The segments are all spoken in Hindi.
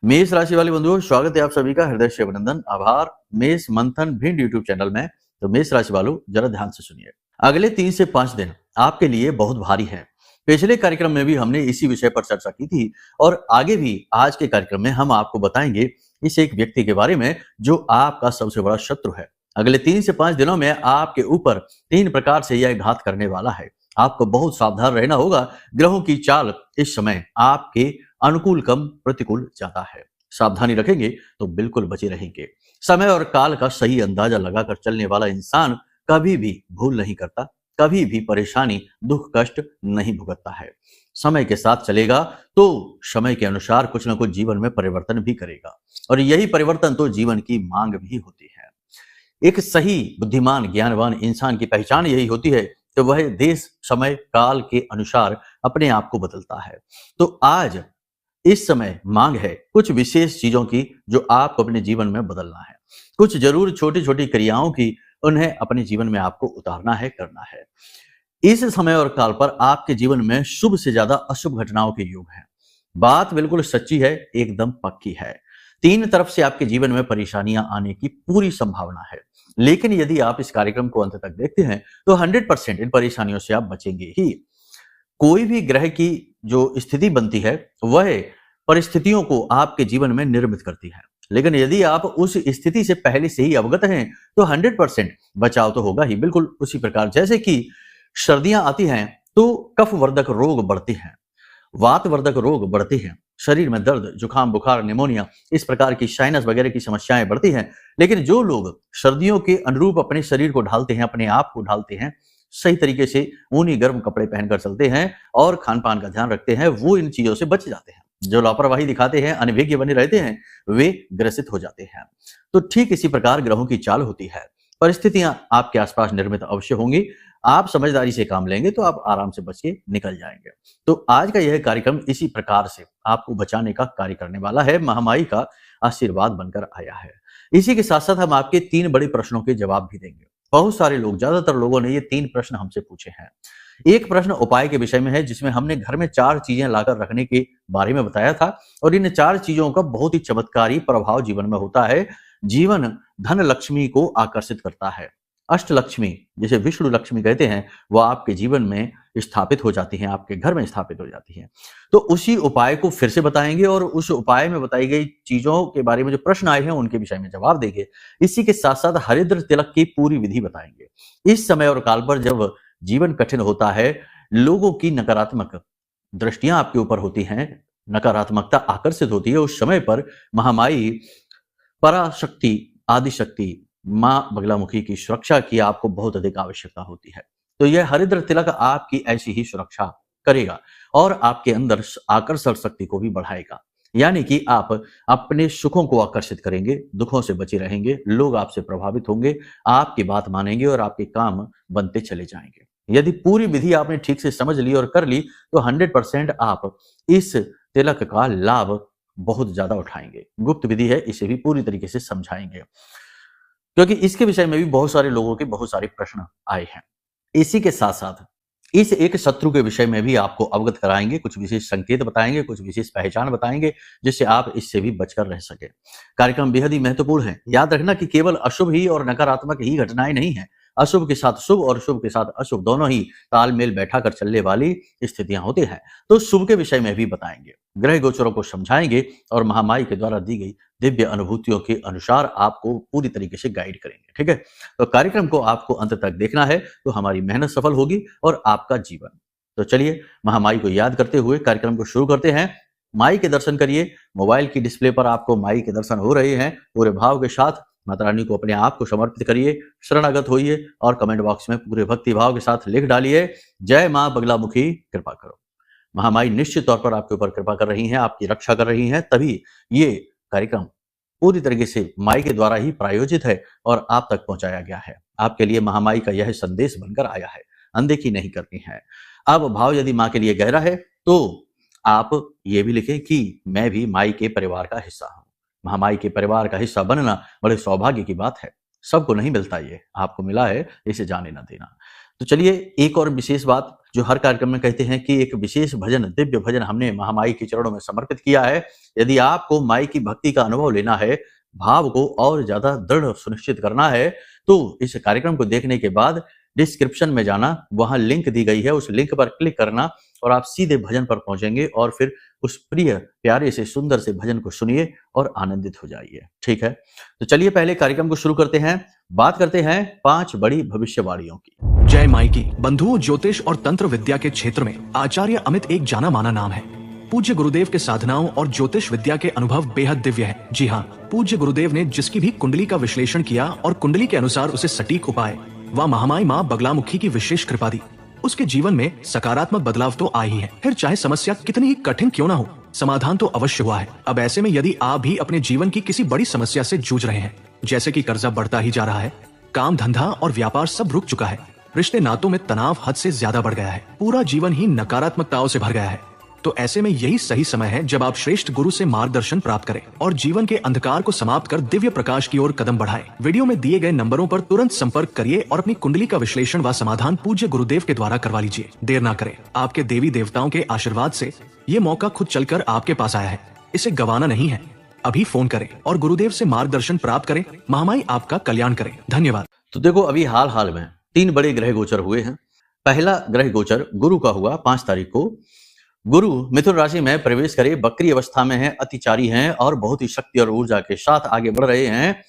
मेष राशि वाले बंधुओं, स्वागत है आप सभी का हृदय से अभिनंदन, आभार। मेष मंथन भिंड यूट्यूब चैनल में। तो मेष राशि वालों, जरा ध्यान से सुनिए। अगले 3 से 5 दिन आपके लिए बहुत भारी है। पिछले कार्यक्रम में भी हमने इसी विषय पर चर्चा की थी और आगे भी आज के कार्यक्रम में हम आपको बताएंगे इस एक व्यक्ति के बारे में जो आपका सबसे बड़ा शत्रु है। अगले 3 से 5 दिनों में आपके ऊपर 3 प्रकार से यह घात करने वाला है। आपको बहुत सावधान रहना होगा। ग्रहों की चाल इस समय आपके अनुकूल कम प्रतिकूल ज्यादा है। सावधानी रखेंगे तो बिल्कुल बचे रहेंगे। समय और काल का सही अंदाजा लगाकर चलने वाला इंसान कभी भी भूल नहीं करता, कभी भी परेशानी दुख कष्ट नहीं भुगतता है। समय के साथ चलेगा तो समय के अनुसार कुछ ना कुछ जीवन में परिवर्तन भी करेगा और यही परिवर्तन तो जीवन की मांग भी होती है। एक सही बुद्धिमान ज्ञानवान इंसान की पहचान यही होती है कि वह देश समय काल के अनुसार अपने आप को बदलता है। तो आज इस समय मांग है कुछ विशेष चीजों की जो आपको अपने जीवन में बदलना है। कुछ जरूर छोटी छोटी क्रियाओं की उन्हें अपने जीवन में आपको उतारना है, करना है। इस समय और काल पर आपके जीवन में शुभ से ज्यादा अशुभ घटनाओं के योग हैं। बात बिल्कुल सच्ची है, एकदम पक्की है। 3 तरफ से आपके जीवन में परेशानियां आने की पूरी संभावना है। लेकिन यदि आप इस कार्यक्रम को अंत तक देखते हैं तो 100% इन परेशानियों से आप बचेंगे ही। कोई भी ग्रह की जो स्थिति बनती है वह परिस्थितियों को आपके जीवन में निर्मित करती है। लेकिन यदि आप उस स्थिति से पहले से ही अवगत हैं तो 100% बचाव तो होगा ही। बिल्कुल उसी प्रकार जैसे कि सर्दियां आती हैं तो कफवर्धक रोग बढ़ते हैं, वातवर्धक रोग बढ़ते हैं, शरीर में दर्द जुकाम बुखार निमोनिया इस प्रकार की साइनस वगैरह की समस्याएं बढ़ती हैं। लेकिन जो लोग सर्दियों के अनुरूप अपने शरीर को ढालते हैं, अपने आप को ढालते हैं, सही तरीके से ऊनी गर्म कपड़े पहनकर चलते हैं और खान पान का ध्यान रखते हैं, वो इन चीजों से बच जाते हैं। जो लापरवाही दिखाते हैं, अनभिज्ञ बने रहते हैं, वे ग्रसित हो जाते हैं। तो ठीक इसी प्रकार ग्रहों की चाल होती है। परिस्थितियां आपके आसपास निर्मित अवश्य होंगी। आप समझदारी से काम लेंगे तो आप आराम से बच के निकल जाएंगे। तो आज का यह कार्यक्रम इसी प्रकार से आपको बचाने का कार्य करने वाला है। महामाई का आशीर्वाद बनकर आया है। इसी के साथ साथ हम आपके 3 बड़े प्रश्नों के जवाब भी देंगे। बहुत सारे लोग, ज्यादातर लोगों ने ये 3 प्रश्न हमसे पूछे हैं। एक प्रश्न उपाय के विषय में है जिसमें हमने घर में 4 चीजें लाकर रखने के बारे में बताया था और इन 4 चीजों का बहुत ही चमत्कारी प्रभाव जीवन में होता है। जीवन धन लक्ष्मी को आकर्षित करता है। अष्ट लक्ष्मी जिसे विष्णु लक्ष्मी कहते हैं वह आपके जीवन में स्थापित हो जाती हैं, आपके घर में स्थापित हो जाती हैं। तो उसी उपाय को फिर से बताएंगे और उस उपाय में बताई गई चीजों के बारे में जो प्रश्न आए हैं उनके विषय में जवाब देंगे। इसी के साथ साथ हरिद्र तिलक की पूरी विधि बताएंगे। इस समय और काल पर जब जीवन कठिन होता है, लोगों की नकारात्मक दृष्टियां आपके ऊपर होती हैं, नकारात्मकता आकर्षित होती है, उस समय पर महामाई पराशक्ति आदिशक्ति मां बगलामुखी की सुरक्षा की आपको बहुत अधिक आवश्यकता होती है। तो यह हरिद्र तिलक आपकी ऐसी ही सुरक्षा करेगा और आपके अंदर आकर्षण शक्ति को भी बढ़ाएगा। यानी कि आप अपने सुखों को आकर्षित करेंगे, दुखों से बचे रहेंगे, लोग आपसे प्रभावित होंगे, आपकी बात मानेंगे और आपके काम बनते चले जाएंगे। यदि पूरी विधि आपने ठीक से समझ ली और कर ली तो 100% आप इस तिलक का लाभ बहुत ज्यादा उठाएंगे। गुप्त विधि है, इसे भी पूरी तरीके से समझाएंगे क्योंकि इसके विषय में भी बहुत सारे लोगों के बहुत सारे प्रश्न आए हैं। इसी के साथ साथ इस एक शत्रु के विषय में भी आपको अवगत कराएंगे, कुछ विशेष संकेत बताएंगे, कुछ विशेष पहचान बताएंगे जिससे आप इससे भी बचकर रह सके। कार्यक्रम बेहद ही महत्वपूर्ण है। याद रखना कि केवल अशुभ ही और नकारात्मक ही घटनाएं नहीं है, अशुभ के साथ शुभ और शुभ के साथ अशुभ दोनों ही तालमेल बैठा कर चलने वाली स्थितियां होती हैं। तो शुभ के विषय में भी बताएंगे, ग्रह गोचरों को समझाएंगे और महामाई के द्वारा दी गई दिव्य अनुभूतियों के अनुसार आपको पूरी तरीके से गाइड करेंगे। ठीक है, तो कार्यक्रम को आपको अंत तक देखना है तो हमारी मेहनत सफल होगी और आपका जीवन। तो चलिए महामाई को याद करते हुए कार्यक्रम को शुरू करते हैं। माई के दर्शन करिए। मोबाइल की डिस्प्ले पर आपको माई के दर्शन हो रहे हैं। पूरे भाव के साथ माता रानी को अपने आप को समर्पित करिए, शरणागत होइए और कमेंट बॉक्स में पूरे भक्ति भाव के साथ लिख डालिए, जय मां बगलामुखी कृपा करो। महामाई निश्चित तौर पर आपके ऊपर कृपा कर रही हैं, आपकी रक्षा कर रही हैं, तभी ये कार्यक्रम पूरी तरीके से माई के द्वारा ही प्रायोजित है और आप तक पहुंचाया गया है। आपके लिए महामाई का यह संदेश बनकर आया है, अनदेखी नहीं करनी है। अब भाव यदि मां के लिए गहरा है तो आप ये भी लिखें कि मैं भी माई के परिवार का हिस्सा हूं। महामाई के परिवार का हिस्सा बनना बड़े सौभाग्य की बात है। सबको नहीं मिलता, ये आपको मिला है, इसे जाने ना देना। तो चलिए एक और विशेष बात जो हर कार्यक्रम में कहते हैं कि एक विशेष भजन, दिव्य भजन हमने महामाई के चरणों में समर्पित किया है। यदि आपको माई की भक्ति का अनुभव लेना है, भाव को और ज्यादा दृढ़ सुनिश्चित करना है, तो इस कार्यक्रम को देखने के बाद डिस्क्रिप्शन में जाना, वहां लिंक दी गई है, उस लिंक पर क्लिक करना और आप सीधे भजन पर पहुंचेंगे और फिर उस प्रिय प्यारे से सुंदर से भजन को सुनिए और आनंदित हो जाइए। ठीक है, तो चलिए पहले कार्यक्रम को शुरू करते हैं। बात करते हैं 5 बड़ी भविष्यवाणियों की। जय माई की। बंधुओं, ज्योतिष और तंत्र विद्या के क्षेत्र में आचार्य अमित एक जाना माना नाम है। पूज्य गुरुदेव के साधनाओं और ज्योतिष विद्या के अनुभव बेहद दिव्य है। जी हाँ, पूज्य गुरुदेव ने जिसकी भी कुंडली का विश्लेषण किया और कुंडली के अनुसार उसे सटीक उपाय व महामाई माँ बगलामुखी की विशेष कृपा दी, उसके जीवन में सकारात्मक बदलाव तो आ ही है। फिर चाहे समस्या कितनी ही कठिन क्यों ना हो, समाधान तो अवश्य हुआ है। अब ऐसे में यदि आप भी अपने जीवन की किसी बड़ी समस्या से जूझ रहे हैं, जैसे कि कर्जा बढ़ता ही जा रहा है, काम धंधा और व्यापार सब रुक चुका है, रिश्ते नातों में तनाव हद से ज्यादा बढ़ गया है, पूरा जीवन ही नकारात्मकताओं से भर गया है, तो ऐसे में यही सही समय है जब आप श्रेष्ठ गुरु से मार्गदर्शन प्राप्त करें और जीवन के अंधकार को समाप्त कर दिव्य प्रकाश की ओर कदम बढ़ाएं। वीडियो में दिए गए नंबरों पर तुरंत संपर्क करिए और अपनी कुंडली का विश्लेषण व समाधान पूज्य गुरुदेव के द्वारा करवा लीजिए। देर ना करें, आपके देवी देवताओं के आशीर्वाद से ये मौका खुद चलकर आपके पास आया है, इसे गंवाना नहीं है। अभी फोन करें और गुरुदेव से मार्गदर्शन प्राप्त करें। महामाई आपका कल्याण करें। धन्यवाद। तो देखो, अभी हाल में 3 बड़े ग्रह गोचर हुए हैं। पहला ग्रह गोचर गुरु का हुआ 5 तारीख को। गुरु मिथुन राशि में प्रवेश करे, बकरी अवस्था में है, अतिचारी हैं और बहुत ही शक्ति और ऊर्जा के साथ आगे बढ़ रहे हैं।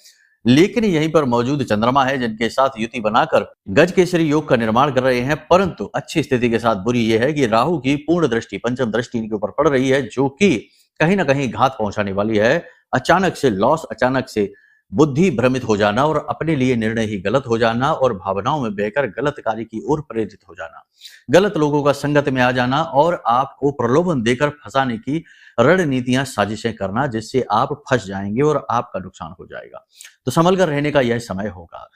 लेकिन यहीं पर मौजूद चंद्रमा है जिनके साथ युति बनाकर गज केसरी योग का निर्माण कर रहे हैं। परंतु अच्छी स्थिति के साथ बुरी यह है कि राहु की पूर्ण दृष्टि, पंचम दृष्टि इनके ऊपर पड़ रही है, जो कि कहीं ना कहीं घात पहुंचाने वाली है। अचानक से लॉस, अचानक से बुद्धि भ्रमित हो जाना और अपने लिए निर्णय ही गलत हो जाना और भावनाओं में बहकर गलत कार्य की ओर प्रेरित हो जाना, गलत लोगों का संगत में आ जाना और आपको प्रलोभन देकर फंसाने की रणनीतियां, साजिशें करना, जिससे आप फंस जाएंगे और आपका नुकसान हो जाएगा। तो संभल कर रहने का यह समय होगा।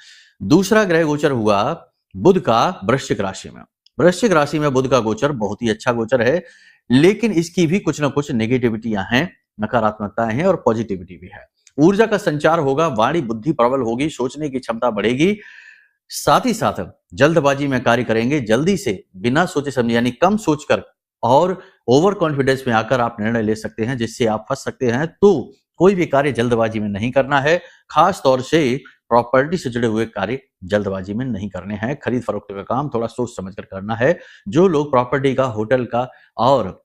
दूसरा ग्रह गोचर हुआ बुध का वृश्चिक राशि में। वृश्चिक राशि में बुध का गोचर बहुत ही अच्छा गोचर है, लेकिन इसकी भी कुछ ना कुछ नेगेटिविटियां हैं, नकारात्मकताएं हैं और पॉजिटिविटी भी है। ऊर्जा का संचार होगा, वाणी बुद्धि प्रबल होगी, सोचने की क्षमता बढ़ेगी। साथ ही साथ जल्दबाजी में कार्य करेंगे, जल्दी से बिना सोचे समझे यानी कम सोचकर और ओवर कॉन्फिडेंस में आकर आप निर्णय ले सकते हैं, जिससे आप फंस सकते हैं। तो कोई भी कार्य जल्दबाजी में नहीं करना है, खास तौर से प्रॉपर्टी से जुड़े हुए कार्य जल्दबाजी में नहीं करने हैं। खरीद फरोख्त का काम थोड़ा सोच समझ कर करना है। जो लोग प्रॉपर्टी का, होटल का और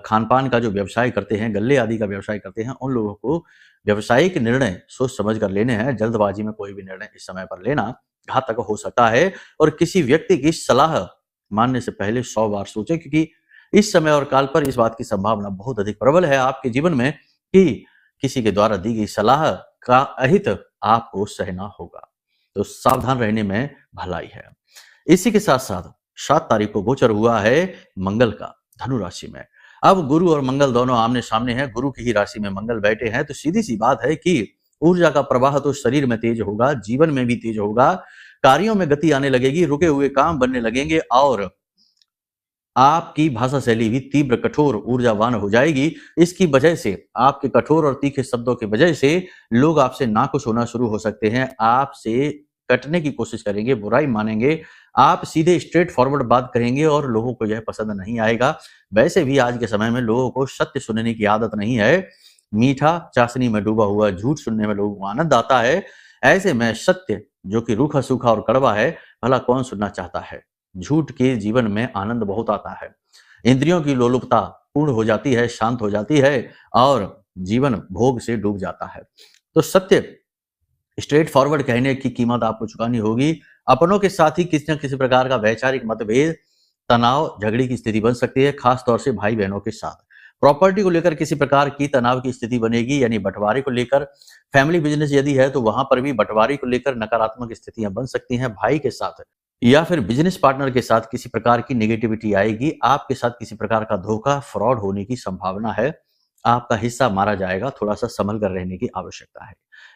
खान पान का जो व्यवसाय करते हैं, गल्ले आदि का व्यवसाय करते हैं, उन लोगों को व्यवसायिक निर्णय सोच समझ कर लेने हैं। जल्दबाजी में कोई भी निर्णय इस समय पर लेना घातक हो सकता है और किसी व्यक्ति की सलाह मानने से पहले 100 बार सोचें, क्योंकि इस समय और काल पर इस बात की संभावना बहुत अधिक प्रबल है आपके जीवन में कि किसी के द्वारा दी गई सलाह का अहित आपको सहना होगा। तो सावधान रहने में भलाई है। इसी के साथ साथ 7 तारीख को गोचर हुआ है मंगल का धनु राशि में। अब गुरु और मंगल दोनों आमने सामने हैं। गुरु की ही राशि में मंगल बैठे हैं, तो सीधी सी बात है कि ऊर्जा का प्रवाह तो शरीर में तेज होगा, जीवन में भी तेज होगा, कार्यों में गति आने लगेगी, रुके हुए काम बनने लगेंगे और आपकी भाषा शैली भी तीव्र, कठोर, ऊर्जावान हो जाएगी। इसकी वजह से, आपके कठोर और तीखे शब्दों की वजह से लोग आपसे नाखुश होना शुरू हो सकते हैं, आपसे कटने की कोशिश करेंगे, बुराई मानेंगे, आप सीधे स्ट्रेट फॉरवर्ड बात करेंगे और लोगों को यह पसंद नहीं आएगा। वैसे भी आज के समय में लोगों को सत्य सुनने की आदत नहीं है। मीठा चाशनी में डूबा हुआ झूठ सुनने में लोगों को आनंद आता है। ऐसे में सत्य जो कि रूखा सूखा और कड़वा है, भला कौन सुनना चाहता है। झूठ के जीवन में आनंद बहुत आता है, इंद्रियों की लोलुपता पूर्ण हो जाती है, शांत हो जाती है और जीवन भोग से डूब जाता है। तो सत्य, स्ट्रेट फॉरवर्ड कहने की कीमत आपको चुकानी होगी। अपनों के साथ ही किसी न किसी प्रकार का वैचारिक मतभेद, तनाव, झगड़े की स्थिति बन सकती है, खास तौर से भाई बहनों के साथ। प्रॉपर्टी को लेकर किसी प्रकार की तनाव की स्थिति बनेगी, यानी बंटवारे को लेकर। फैमिली बिजनेस यदि है तो वहां पर भी बंटवारे को लेकर नकारात्मक स्थितियां बन सकती हैं। भाई के साथ या फिर बिजनेस पार्टनर के साथ किसी प्रकार की नेगेटिविटी आएगी। आपके साथ किसी प्रकार का धोखा, फ्रॉड होने की संभावना है। आपका हिस्सा मारा जाएगा, थोड़ा सा संभल कर रहने की आवश्यकता है।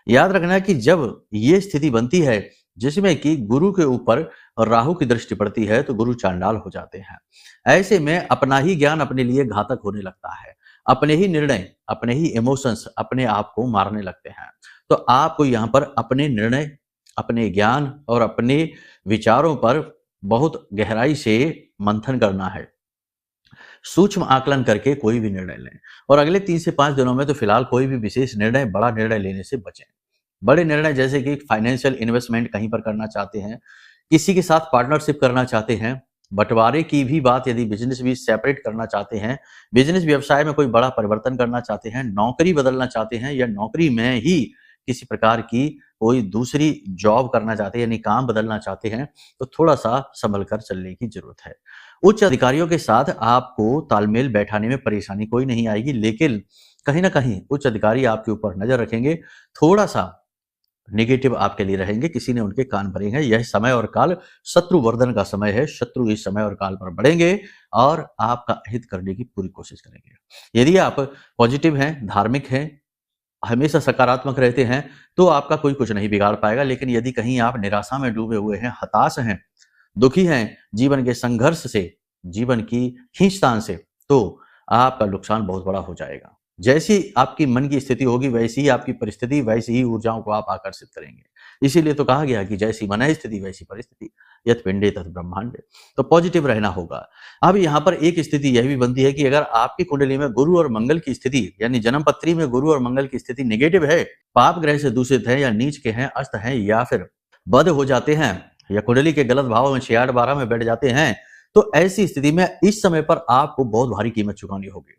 याद रखना है कि जब ये स्थिति बनती है जिसमें कि गुरु के ऊपर राहु की दृष्टि पड़ती है, तो गुरु चांडाल हो जाते हैं। ऐसे में अपना ही ज्ञान अपने लिए घातक होने लगता है, अपने ही निर्णय, अपने ही इमोशंस अपने आप को मारने लगते हैं। तो आपको यहाँ पर अपने निर्णय, अपने ज्ञान और अपने विचारों पर बहुत गहराई से मंथन करना है, सूक्ष्म आकलन करके कोई भी निर्णय लें। और अगले 3 से 5 दिनों में तो फिलहाल कोई भी विशेष निर्णय, बड़ा निर्णय लेने से बचें। बड़े निर्णय जैसे कि फाइनेंशियल इन्वेस्टमेंट कहीं पर करना चाहते हैं, किसी के साथ पार्टनरशिप करना चाहते हैं, बंटवारे की भी बात, यदि बिजनेस भी सेपरेट करना चाहते हैं, बिजनेस व्यवसाय में कोई बड़ा परिवर्तन करना चाहते हैं, नौकरी बदलना चाहते हैं या नौकरी में ही किसी प्रकार की कोई दूसरी जॉब करना चाहते हैं यानी काम बदलना चाहते हैं, तो थोड़ा-सा संभल कर चलने की ज़रूरत है। उच्च अधिकारियों के साथ आपको तालमेल बैठाने में परेशानी कोई नहीं आएगी, लेकिन कहीं न कहीं उच्च अधिकारी आपके ऊपर नज़र रखेंगे, थोड़ा-सा नेगेटिव आपके लिए रहेंगे, किसी ने उनके कान भरे हैं। यह समय और काल शत्रुवर्धन का समय है, शत्रु इस समय और काल पर बढ़ेंगे और आपका हित करने की पूरी कोशिश करेंगे। यदि आप पॉजिटिव हैं, धार्मिक हैं, हमेशा सकारात्मक रहते हैं, तो आपका कोई कुछ नहीं बिगाड़ पाएगा। लेकिन यदि कहीं आप निराशा में डूबे हुए हैं, हताश हैं, दुखी हैं, जीवन के संघर्ष से, जीवन की खींचतान से, तो आपका नुकसान बहुत बड़ा हो जाएगा। जैसी आपकी मन की स्थिति होगी, वैसी ही आपकी परिस्थिति, वैसी ही ऊर्जाओं को आप आकर्षित करेंगे। इसीलिए तो कहा गया कि जैसी मन है स्थिति वैसी परिस्थिति, यत् पिंडे तत् ब्रह्मांडे। तो पॉजिटिव रहना होगा। अब यहाँ पर एक स्थिति यह भी बनती है कि अगर आपकी कुंडली में गुरु और मंगल की स्थिति, यानी जन्म पत्री में गुरु और मंगल की स्थिति नेगेटिव है, पाप ग्रह से दूषित है या नीच के हैं, अस्त हैं या फिर बद हो जाते हैं या कुंडली के गलत भाव में 6, 8, 12 में बैठ जाते हैं, तो ऐसी स्थिति में इस समय पर आपको बहुत भारी कीमत चुकानी होगी।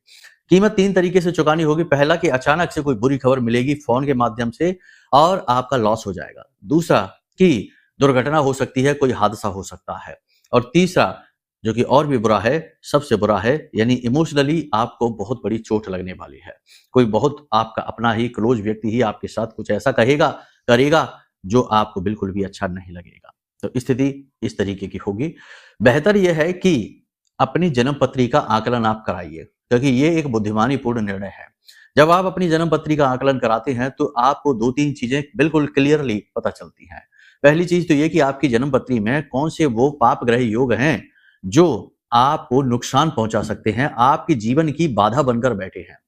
कीमत 3 तरीके से चुकानी होगी। पहला कि अचानक से कोई बुरी खबर मिलेगी फ़ोन के माध्यम से और आपका लॉस हो जाएगा। दूसरा कि दुर्घटना हो सकती है, कोई हादसा हो सकता है। और तीसरा, जो कि और भी बुरा है, सबसे बुरा है, यानी इमोशनली आपको बहुत बड़ी चोट लगने वाली है। कोई बहुत आपका अपना ही क्लोज़ व्यक्ति ही आपके साथ कुछ ऐसा कहेगा, करेगा, जो आपको बिल्कुल भी अच्छा नहीं लगेगा। तो स्थिति इस तरीके की होगी। बेहतर यह है कि अपनी जन्म पत्री का आकलन आप कराइए, क्योंकि ये एक बुद्धिमानीपूर्ण निर्णय है। जब आप अपनी जन्म पत्री का आकलन कराते हैं, तो आपको 2-3 चीज़ें बिल्कुल क्लियरली पता चलती हैं। पहली चीज़ तो ये कि आपकी जन्म पत्री में कौन से वो पाप ग्रह योग हैं, जो आपको नुकसान पहुँचा सकते हैं, आपके जीवन की बाधा बनकर बैठे हैं।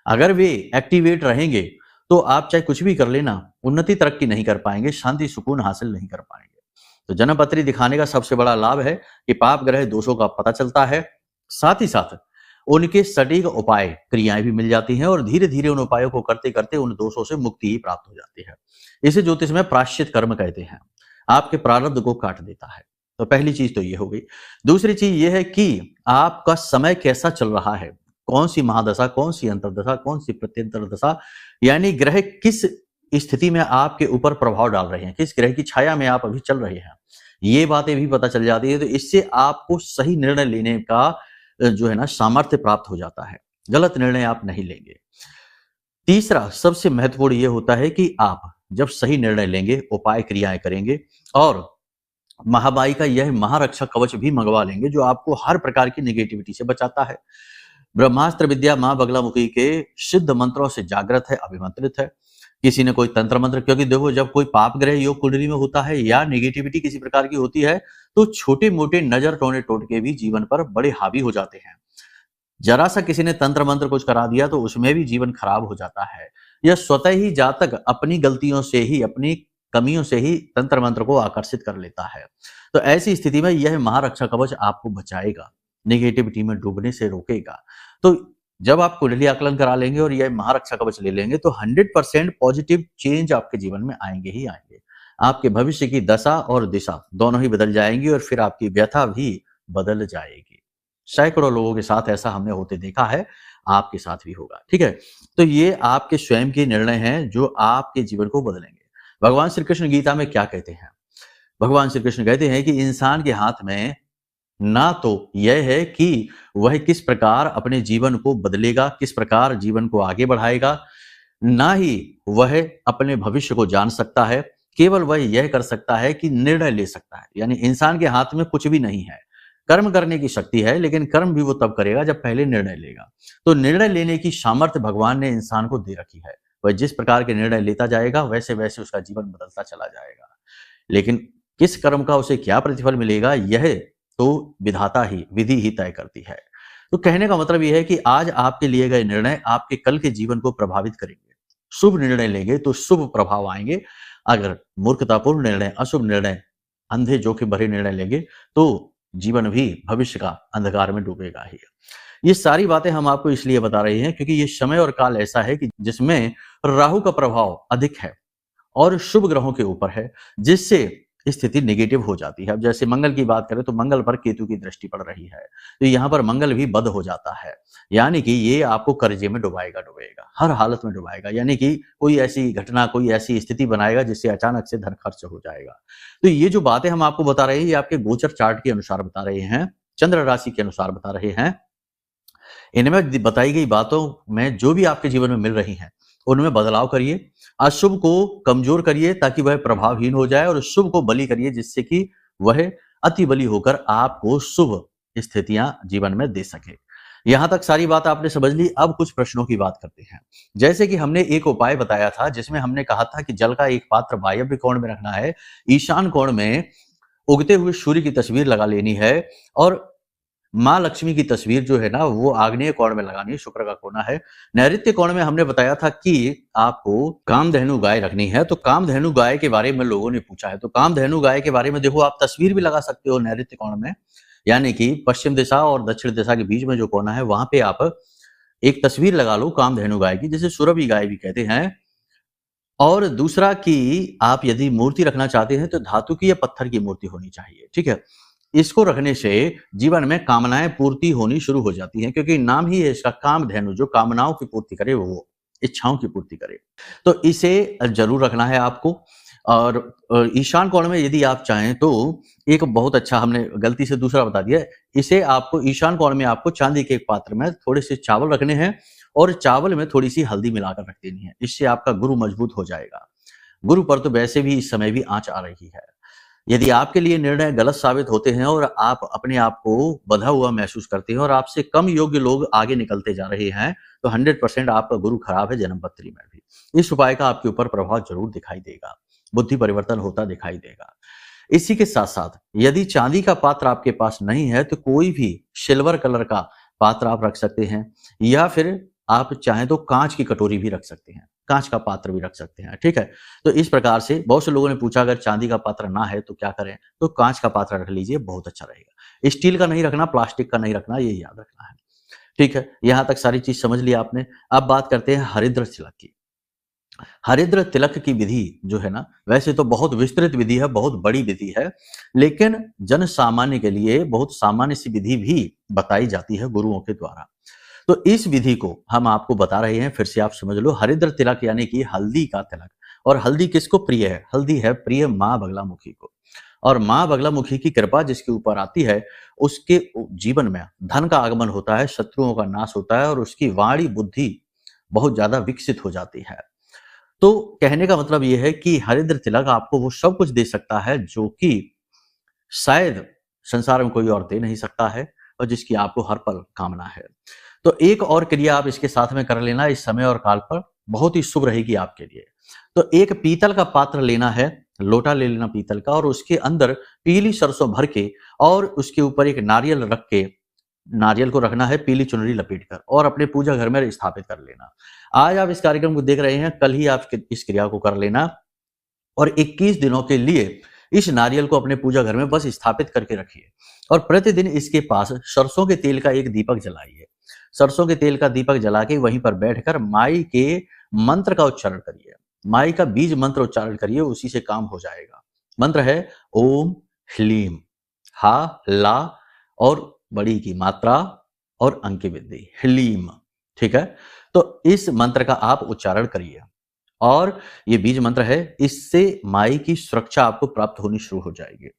अगर वे एक्टिवेट रहेंगे, तो आप चाहे कुछ भी कर लेना, उन्नति तरक्की नहीं कर पाएँगे, शांति सुकून हासिल नहीं कर पाएँगे। तो जन्म पत्री दिखाने का सबसे बड़ा लाभ है कि पाप ग्रह दोषों का पता चलता है, साथ ही साथ उनके सटीक उपाय, क्रियाएं भी मिल जाती हैं और धीरे-धीरे उन उपायों को करते-करते उन दोषों से मुक्ति ही प्राप्त हो जाती है। इसे ज्योतिष में प्रायश्चित कर्म कहते हैं। आपके प्रारब्ध को काट देता है। तो पहली चीज तो ये हो गई। दूसरी चीज ये है कि आपका समय कैसा चल रहा है, कौन सी महादशा, कौन सी अंतर्दशा, कौन सी प्रत्यंतर दशा, यानी ग्रह किस स्थिति में आपके ऊपर प्रभाव डाल रहे हैं, किस ग्रह की छाया में आप अभी चल रहे हैं, ये बातें भी पता चल जाती है। तो इससे आपको सही निर्णय लेने का जो है ना सामर्थ्य प्राप्त हो जाता है, गलत निर्णय आप नहीं लेंगे। तीसरा सबसे महत्वपूर्ण ये होता है कि आप जब सही निर्णय लेंगे, उपाय क्रियाएं करेंगे और महाबाई का यह महारक्षा कवच भी मंगवा लेंगे, जो आपको हर प्रकार की नेगेटिविटी से बचाता है। ब्रह्मास्त्र विद्या मां बगलामुखी के सिद्ध मंत्रों से जागृत है, अभिमंत्रित है। किसी ने कोई तंत्र मंत्र, क्योंकि देखो जब कोई पाप ग्रह योग कुंडली में होता है या नेगेटिविटी किसी प्रकार की होती है, तो छोटे मोटे नजर टोने टोटके भी जीवन पर बड़े हावी हो जाते हैं। जरा सा किसी ने तंत्र मंत्र कुछ करा दिया तो उसमें भी जीवन खराब हो जाता है। यह स्वतः ही जातक अपनी गलतियों से ही, अपनी कमियों से ही तंत्र मंत्र को आकर्षित कर लेता है। तो ऐसी स्थिति में यह महारक्षा कवच आपको बचाएगा, नेगेटिविटी में डूबने से रोकेगा। तो जब आप कुंडली आकलन करा लेंगे और यह महारक्षा कवच ले लेंगे, तो 100% पॉजिटिव चेंज आपके जीवन में आएंगे ही आएंगे। आपके भविष्य की दशा और दिशा दोनों ही बदल जाएंगी और फिर आपकी व्यथा भी बदल जाएगी। सैकड़ों लोगों के साथ ऐसा हमने होते देखा है, आपके साथ भी होगा। ठीक है, तो ये आपके स्वयं के निर्णय हैं जो आपके जीवन को बदलेंगे। भगवान श्री कृष्ण गीता में क्या कहते हैं? भगवान श्री कृष्ण कहते हैं कि इंसान के हाथ में ना तो यह है कि वह किस प्रकार अपने जीवन को बदलेगा, किस प्रकार जीवन को आगे बढ़ाएगा, ना ही वह अपने भविष्य को जान सकता है। केवल वह यह कर सकता है कि निर्णय ले सकता है। यानी इंसान के हाथ में कुछ भी नहीं है। कर्म करने की शक्ति है, लेकिन कर्म भी वो तब करेगा जब पहले निर्णय लेगा। तो निर्णय लेने की सामर्थ्य भगवान ने इंसान को दे रखी है। वह जिस प्रकार के निर्णय लेता जाएगा, वैसे वैसे उसका जीवन बदलता चला जाएगा। लेकिन किस कर्म का उसे क्या प्रतिफल मिलेगा, यह तो विधाता ही, विधि ही तय करती है। तो कहने का मतलब यह है कि आज आपके लिए गए निर्णय आपके कल के जीवन को प्रभावित करेंगे। शुभ निर्णय लेंगे तो शुभ प्रभाव आएंगे। अगर मूर्खतापूर्ण निर्णय, अशुभ निर्णय अंधे जोखिम भरे निर्णय लेंगे तो जीवन भी भविष्य का अंधकार में डूबेगा ही। ये सारी बातें हम आपको इसलिए बता रहे हैं क्योंकि ये समय और काल ऐसा है कि जिसमें राहु का प्रभाव अधिक है और शुभ ग्रहों के ऊपर है, जिससे स्थिति नेगेटिव हो जाती है। अब जैसे मंगल की बात करें तो मंगल पर केतु की दृष्टि पड़ रही है, तो यहाँ पर मंगल भी बद हो जाता है, यानी कि ये आपको कर्जे में डुबाएगा, हर हालत में डुबाएगा, यानी कि कोई ऐसी घटना, कोई ऐसी स्थिति बनाएगा जिससे अचानक से धन खर्च हो जाएगा। तो ये जो बातें हम आपको बता रहे हैं, ये आपके गोचर चार्ट के अनुसार बता रहे हैं, चंद्र राशि के अनुसार बता रहे हैं। इनमें बताई गई बातों में जो भी आपके जीवन में मिल रही हैं, उनमें बदलाव करिए, अशुभ को कमजोर करिए ताकि वह प्रभावहीन हो जाए और शुभ को बली करिए जिससे कि वह अति बली होकर आपको शुभ स्थितियां जीवन में दे सके। यहां तक सारी बात आपने समझ ली। अब कुछ प्रश्नों की बात करते हैं। जैसे कि हमने एक उपाय बताया था जिसमें हमने कहा था कि जल का एक पात्र वायव्य कोण में रखना है, ईशान कोण में उगते हुए सूर्य की तस्वीर लगा लेनी है और माँ लक्ष्मी की तस्वीर जो है ना वो आग्नेय कोण में लगानी है, शुक्र का कोना है। नैऋत्य कोण में हमने बताया था कि आपको कामधेनु गाय रखनी है, तो कामधेनु गाय के बारे में लोगों ने पूछा है, तो कामधेनु गाय के बारे में देखो आप तस्वीर भी लगा सकते हो नैऋत्य कोण में, यानी कि पश्चिम दिशा और दक्षिण दिशा के बीच में जो कोना है वहां पे आप एक तस्वीर लगा लो कामधेनु गाय की, जिसे सुरभि गाय भी कहते हैं। और दूसरा कि आप यदि मूर्ति रखना चाहते हैं तो धातु की या पत्थर की मूर्ति होनी चाहिए, ठीक है। इसको रखने से जीवन में कामनाएं पूर्ति होनी शुरू हो जाती हैं, क्योंकि नाम ही है इसका कामधेनु, जो कामनाओं की पूर्ति करे, वो इच्छाओं की पूर्ति करे। तो इसे जरूर रखना है आपको। और ईशान कोण में यदि आप चाहें तो एक बहुत अच्छा, हमने गलती से दूसरा बता दिया, इसे आपको ईशान कोण में आपको चांदी के एक पात्र में थोड़े से चावल रखने हैं और चावल में थोड़ी सी हल्दी मिलाकर रख देनी है। इससे आपका गुरु मजबूत हो जाएगा। गुरु पर तो वैसे भी इस समय भी आंच आ रही है। यदि आपके लिए निर्णय गलत साबित होते हैं और आप अपने आप को बंधा हुआ महसूस करते हैं और आपसे कम योग्य लोग आगे निकलते जा रहे हैं, तो 100% आपका गुरु खराब है जन्मपत्री में भी। इस उपाय का आपके ऊपर प्रभाव जरूर दिखाई देगा, बुद्धि परिवर्तन होता दिखाई देगा। इसी के साथ साथ यदि चांदी का पात्र आपके पास नहीं है तो कोई भी सिल्वर कलर का पात्र आप रख सकते हैं, या फिर आप चाहें तो कांच की कटोरी भी रख सकते हैं, कांच का पात्र भी रख सकते हैं, ठीक है। तो इस प्रकार से बहुत से लोगों ने पूछा अगर चांदी का पात्र ना है तो क्या करें, तो कांच का पात्र रख लीजिए, बहुत अच्छा रहेगा। स्टील का नहीं रखना, प्लास्टिक का नहीं रखना, ये याद रखना है, ठीक है। यहां तक सारी चीज समझ ली आपने। अब बात करते हैं हरिद्र तिलक की। हरिद्र तिलक की विधि जो है ना, वैसे तो बहुत विस्तृत विधि है, बहुत बड़ी विधि है, लेकिन जन सामान्य के लिए बहुत सामान्य सी विधि भी बताई जाती है गुरुओं के द्वारा। तो इस विधि को हम आपको बता रहे हैं, फिर से आप समझ लो। हरिद्र तिलक यानी कि हल्दी का तिलक। और हल्दी किसको प्रिय है? हल्दी है प्रिय माँ बगलामुखी को। और माँ बगलामुखी की कृपा जिसके ऊपर आती है, उसके जीवन में धन का आगमन होता है, शत्रुओं का नाश होता है और उसकी वाणी बुद्धि बहुत ज्यादा विकसित हो जाती है। तो कहने का मतलब यह है कि हरिद्र तिलक आपको वो सब कुछ दे सकता है जो कि शायद संसार में कोई और दे नहीं सकता है और जिसकी आपको हर पल कामना है। तो एक और क्रिया आप इसके साथ में कर लेना, इस समय और काल पर बहुत ही शुभ रहेगी आपके लिए। तो एक पीतल का पात्र लेना है, लोटा ले लेना पीतल का, और उसके अंदर पीली सरसों भर के और उसके ऊपर एक नारियल रख के, नारियल को रखना है पीली चुनरी लपेट कर और अपने पूजा घर में स्थापित कर लेना। आज आप इस कार्यक्रम को देख रहे हैं, कल ही आप इस क्रिया को कर लेना और 21 दिनों के लिए इस नारियल को अपने पूजा घर में बस स्थापित करके रखिए और प्रतिदिन इसके पास सरसों के तेल का एक दीपक जलाइए। सरसों के तेल का दीपक जला के वहीं पर बैठकर माई के मंत्र का उच्चारण करिए, माई का बीज मंत्र उच्चारण करिए, उसी से काम हो जाएगा। मंत्र है ओम ह्लीम, हा ला और बड़ी की मात्रा और अंक की वृद्धि, ह्लीम, ठीक है। तो इस मंत्र का आप उच्चारण करिए और ये बीज मंत्र है, इससे माई की सुरक्षा आपको प्राप्त होनी शुरू हो जाएगी।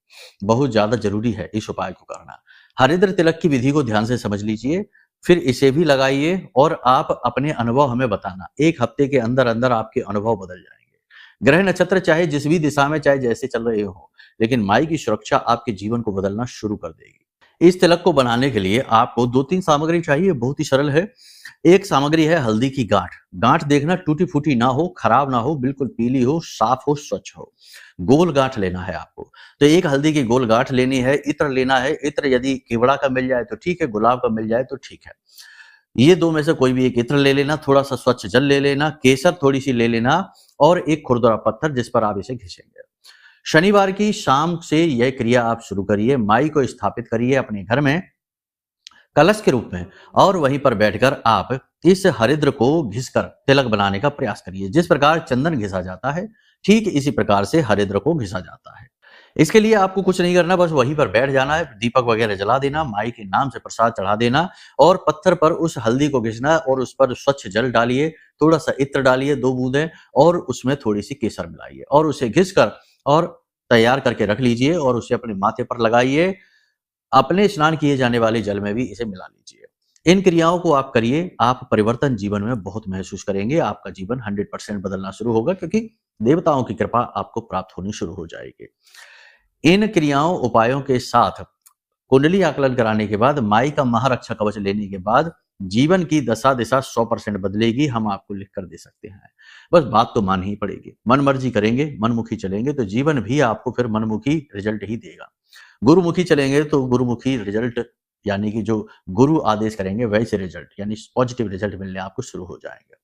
बहुत ज्यादा जरूरी है इस उपाय को करना। हरिद्र तिलक की विधि को ध्यान से समझ लीजिए, फिर इसे भी लगाइए और आप अपने अनुभव हमें बताना। 1 हफ्ते के अंदर अंदर आपके अनुभव बदल जाएंगे। ग्रह नक्षत्र चाहे जिस भी दिशा में, चाहे जैसे चल रहे हो, लेकिन माई की सुरक्षा आपके जीवन को बदलना शुरू कर देगी। इस तिलक को बनाने के लिए आपको 2-3 सामग्री चाहिए, बहुत ही सरल है। एक सामग्री है हल्दी की गांठ। गांठ देखना टूटी फूटी ना हो, खराब ना हो, बिल्कुल पीली हो, साफ हो, स्वच्छ हो। गोल गांठ लेना है आपको। तो एक हल्दी की गोल गांठ लेनी है। इत्र लेना है। इत्र यदि केवड़ा का मिल जाए तो ठीक है, गुलाब का मिल जाए तो ठीक है। ये 2 में से कोई भी एक इत्र ले लेना, थोड़ा सा स्वच्छ जल ले लेना, केसर थोड़ी सी ले लेना और एक खुरदुरा पत्थर जिस पर आप इसे घिसेंगे। शनिवार की शाम से यह क्रिया आप शुरू करिए। माई को स्थापित करिए अपने घर में कलश के रूप में और वहीं पर बैठकर आप इस हरिद्र को घिसकर तिलक बनाने का प्रयास करिए। जिस प्रकार चंदन घिसा जाता है, ठीक इसी प्रकार से हरिद्र को घिसा जाता है। इसके लिए आपको कुछ नहीं करना, बस वहीं पर बैठ जाना है, दीपक वगैरह जला देना, माई के नाम से प्रसाद चढ़ा देना और पत्थर पर उस हल्दी को घिसना और उस पर स्वच्छ जल डालिए, थोड़ा सा इत्र डालिए 2 बूंदें और उसमें थोड़ी सी केसर मिलाइए और उसे घिसकर और तैयार करके रख लीजिए और उसे अपने माथे पर लगाइए। अपने स्नान किए जाने वाले जल में भी इसे मिला लीजिए। इन क्रियाओं को आप करिए, आप परिवर्तन जीवन में बहुत महसूस करेंगे। आपका जीवन 100% बदलना शुरू होगा क्योंकि देवताओं की कृपा आपको प्राप्त होनी शुरू हो जाएगी। इन क्रियाओं उपायों के साथ कुंडली आकलन कराने के बाद, माई का महारक्षा कवच लेने के बाद जीवन की दशा दिशा 100% बदलेगी। हम आपको लिख कर दे सकते हैं, बस बात तो माननी ही पड़ेगी। मन मर्जी करेंगे, मनमुखी चलेंगे तो जीवन भी आपको फिर मनमुखी रिजल्ट ही देगा। गुरुमुखी चलेंगे तो गुरुमुखी रिजल्ट, यानी कि जो गुरु आदेश करेंगे वैसे रिजल्ट, यानी पॉजिटिव रिजल्ट मिलने आपको शुरू हो जाएंगे।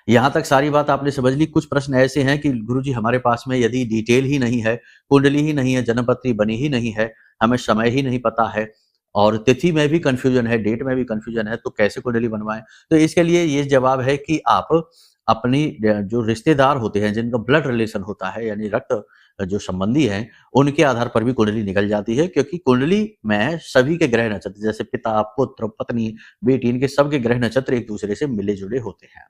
यहाँ तक सारी बात आपने समझ ली। कुछ प्रश्न ऐसे हैं कि गुरुजी हमारे पास में यदि डिटेल ही नहीं है, कुंडली ही नहीं है, जन्मपत्री बनी ही नहीं है, हमें समय ही नहीं पता है और तिथि में भी कंफ्यूजन है, डेट में भी कंफ्यूजन है, तो कैसे कुंडली बनवाएं? तो इसके लिए ये जवाब है कि आप अपनी जो रिश्तेदार होते हैं, जिनका ब्लड रिलेशन होता है, यानी रक्त जो संबंधी हैं, उनके आधार पर भी कुंडली निकल जाती है क्योंकि कुंडली में सभी के ग्रह नक्षत्र, जैसे पिता, पुत्र, पत्नी, बेटी, इनके सबके ग्रह नक्षत्र एक दूसरे से मिले जुले होते हैं,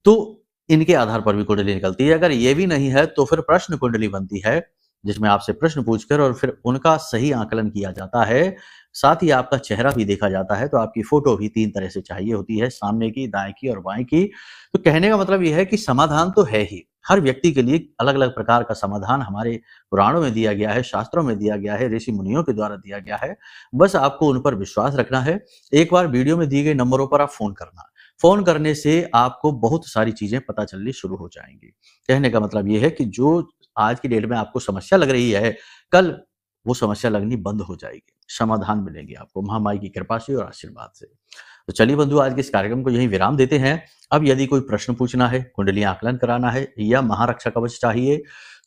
तो इनके आधार पर भी कुंडली निकलती है। अगर ये भी नहीं है तो फिर प्रश्न कुंडली बनती है, जिसमें आपसे प्रश्न पूछकर और फिर उनका सही आकलन किया जाता है। साथ ही आपका चेहरा भी देखा जाता है, तो आपकी फोटो भी 3 तरह से चाहिए होती है, सामने की, दाएं की और बाएं की। तो कहने का मतलब यह है कि समाधान तो है ही, हर व्यक्ति के लिए अलग-अलग प्रकार का समाधान हमारे पुराणों में दिया गया है, शास्त्रों में दिया गया है, ऋषि मुनियों के द्वारा दिया गया है। बस आपको उन पर विश्वास रखना है। एक बार वीडियो में दिए गए नंबरों पर आप फोन करना। फोन करने से आपको बहुत सारी चीजें पता चलनी शुरू हो जाएंगी। कहने का मतलब यह है कि जो आज की डेट में आपको समस्या लग रही है, कल वो समस्या लगनी बंद हो जाएगी, समाधान मिलेंगे आपको महामाई की कृपा से और आशीर्वाद से। तो चलिए बंधु, आज के इस कार्यक्रम को यहीं विराम देते हैं। अब यदि कोई प्रश्न पूछना है, कुंडली आकलन कराना है या महारक्षा कवच चाहिए,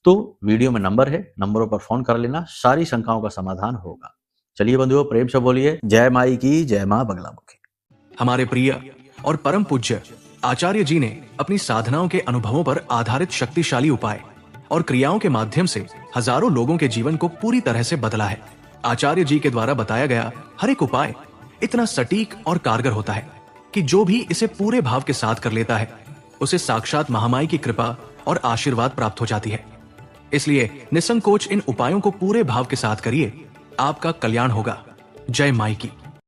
तो वीडियो में नंबर है, नंबरों पर फोन कर लेना, सारी शंकाओं का समाधान होगा। चलिए बंधुओं, प्रेम से बोलिए जय माई की, जय मां बगलामुखी। हमारे प्रिय और परम पूज्य आचार्य जी ने अपनी साधनाओं के अनुभवों पर आधारित शक्तिशाली उपाय और क्रियाओं के माध्यम से हजारों लोगों के जीवन को पूरी तरह से बदला है। आचार्य जी के द्वारा बताया गया हर एक उपाय इतना सटीक और कारगर होता है कि जो भी इसे पूरे भाव के साथ कर लेता है, उसे साक्षात महामाई की कृपा और आशीर्वाद प्राप्त हो जाती है। इसलिए निसंकोच इन उपायों को पूरे भाव के साथ करिए, आपका कल्याण होगा। जय माई की।